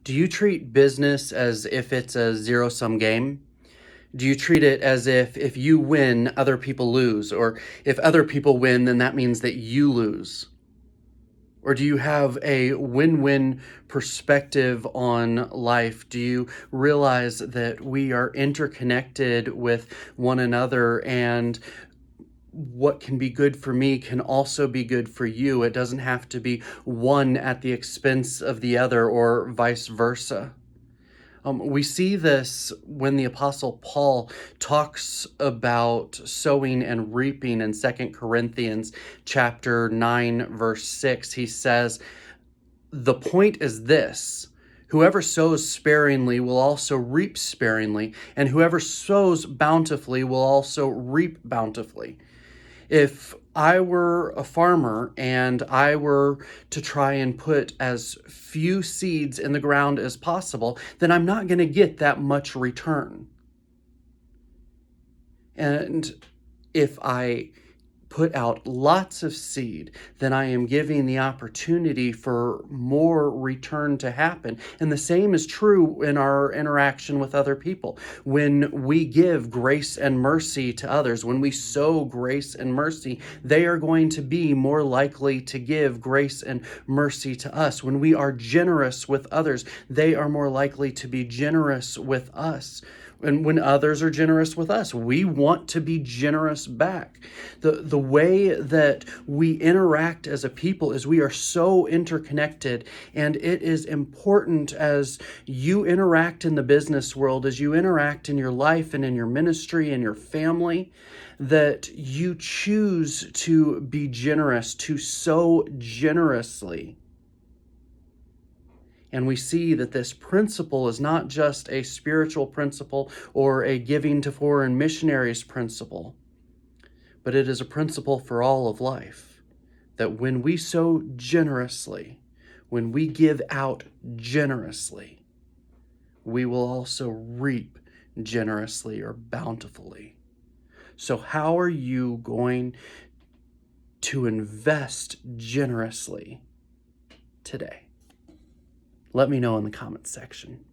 Do you treat business as if it's a zero-sum game? Do you treat it as if you win, other people lose, or if other people win, then that means that you lose? Or do you have a win-win perspective on life? Do you realize that we are interconnected with one another, and what can be good for me can also be good for you? It doesn't have to be one at the expense of the other, or vice versa. We see this when the Apostle Paul talks about sowing and reaping in 2 Corinthians chapter 9, verse 6. He says, the point is this: whoever sows sparingly will also reap sparingly, and whoever sows bountifully will also reap bountifully. If I were a farmer and I were to try and put as few seeds in the ground as possible, then I'm not going to get that much return. And if I put out lots of seed, then I am giving the opportunity for more return to happen. And the same is true in our interaction with other people. When we give grace and mercy to others, when we sow grace and mercy, they are going to be more likely to give grace and mercy to us. When we are generous with others, they are more likely to be generous with us. And when others are generous with us, we want to be generous back. The way that we interact as a people is we are so interconnected, and it is important as you interact in the business world, as you interact in your life and in your ministry and your family, that you choose to be generous, to sow generously. And we see that this principle is not just a spiritual principle or a giving to foreign missionaries principle, but it is a principle for all of life. That when we sow generously, when we give out generously, we will also reap generously or bountifully. So how are you going to invest generously today? Let me know in the comments section.